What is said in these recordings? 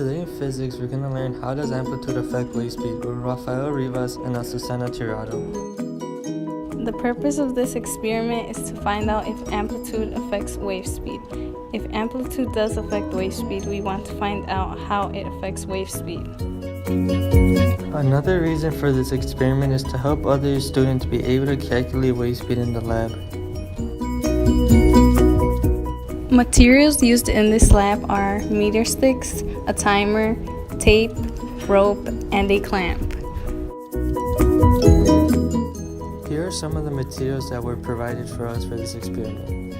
Today in physics, we're going to learn how does amplitude affect wave speed with Rafael Rivas and Azucena Tirado. The purpose of this experiment is to find out if amplitude affects wave speed. If amplitude does affect wave speed, we want to find out how it affects wave speed. Another reason for this experiment is to help other students be able to calculate wave speed in the lab. Materials used in this lab are meter sticks, a timer, tape, rope, and a clamp. Here are some of the materials that were provided for us for this experiment.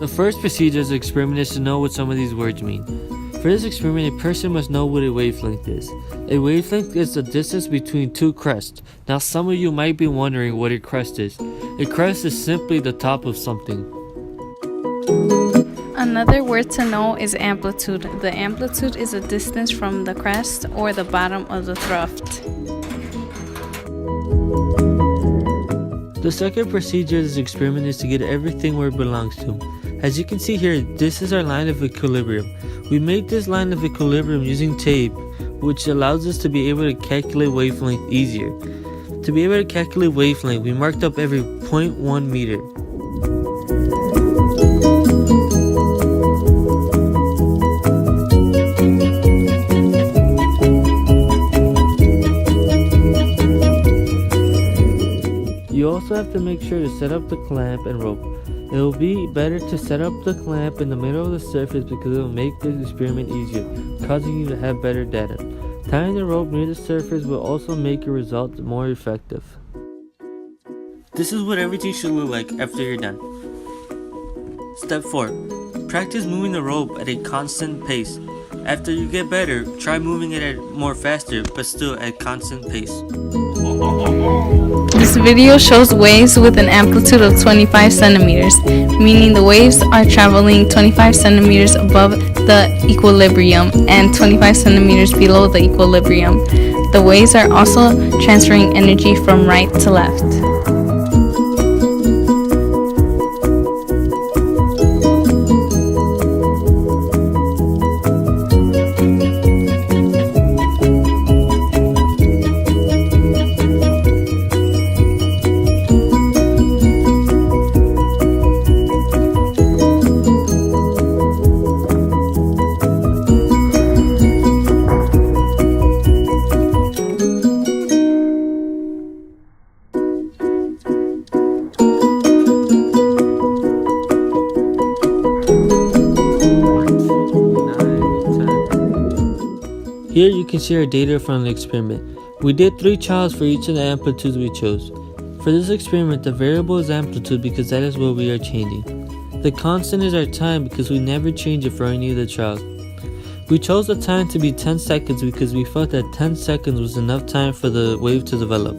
The first procedure of the experiment is to know what some of these words mean. For this experiment, a person must know what a wavelength is. A wavelength is the distance between two crests. Now, some of you might be wondering what a crest is. A crest is simply the top of something. Another word to know is amplitude. The amplitude is a distance from the crest or the bottom of the thruft. The second procedure of this experiment is to get everything where it belongs to. As you can see here, this is our line of equilibrium. We made this line of equilibrium using tape, which allows us to be able to calculate wavelength easier. To be able to calculate wavelength, we marked up every 0.1 meter. You also have to make sure to set up the clamp and rope. It will be better to set up the clamp in the middle of the surface because it will make the experiment easier, causing you to have better data. Tying the rope near the surface will also make your results more effective. This is what everything should look like after you're done. Step 4. Practice moving the rope at a constant pace. After you get better, try moving it at more faster, but still at constant pace. This video shows waves with an amplitude of 25 centimeters, meaning the waves are traveling 25 centimeters above the equilibrium and 25 centimeters below the equilibrium. The waves are also transferring energy from right to left. Here you can see our data from the experiment. We did 3 trials for each of the amplitudes we chose. For this experiment, the variable is amplitude because that is what we are changing. The constant is our time because we never change it for any of the trials. We chose the time to be 10 seconds because we felt that 10 seconds was enough time for the wave to develop.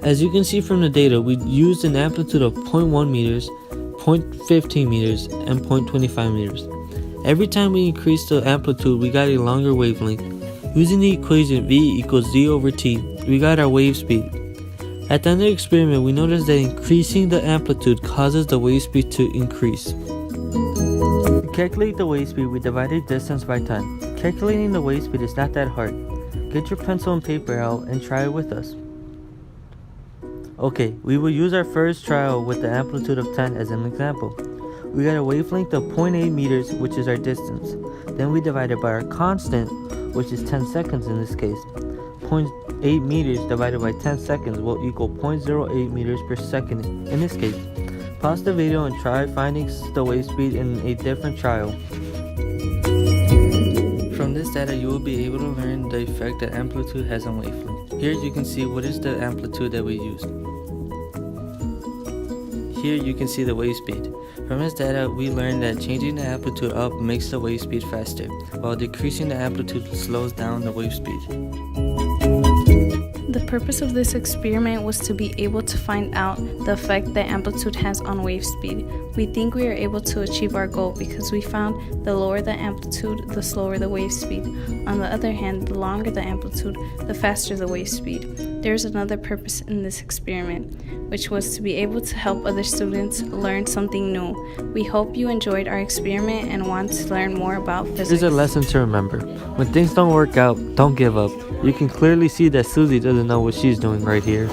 As you can see from the data, we used an amplitude of 0.1 meters, 0.15 meters, and 0.25 meters. Every time we increased the amplitude, we got a longer wavelength. Using the equation V equals Z over T, we got our wave speed. At the end of the experiment, we noticed that increasing the amplitude causes the wave speed to increase. To calculate the wave speed, we divided distance by time. Calculating the wave speed is not that hard. Get your pencil and paper out and try it with us. Okay, we will use our first trial with the amplitude of 10 as an example. We got a wavelength of 0.8 meters, which is our distance. Then we divided by our constant, which is 10 seconds in this case. 0.8 meters divided by 10 seconds will equal 0.08 meters per second in this case. Pause the video and try finding the wave speed in a different trial. From this data, you will be able to learn the effect that amplitude has on wavelength. Here you can see what is the amplitude that we used. Here you can see the wave speed. From this data, we learned that changing the amplitude up makes the wave speed faster, while decreasing the amplitude slows down the wave speed. The purpose of this experiment was to be able to find out the effect that amplitude has on wave speed. We think we are able to achieve our goal because we found the lower the amplitude, the slower the wave speed. On the other hand, the longer the amplitude, the faster the wave speed. There's another purpose in this experiment, which was to be able to help other students learn something new. We hope you enjoyed our experiment and want to learn more about physics. Here's a lesson to remember. When things don't work out, don't give up. You can clearly see that Susie doesn't know what she's doing right here.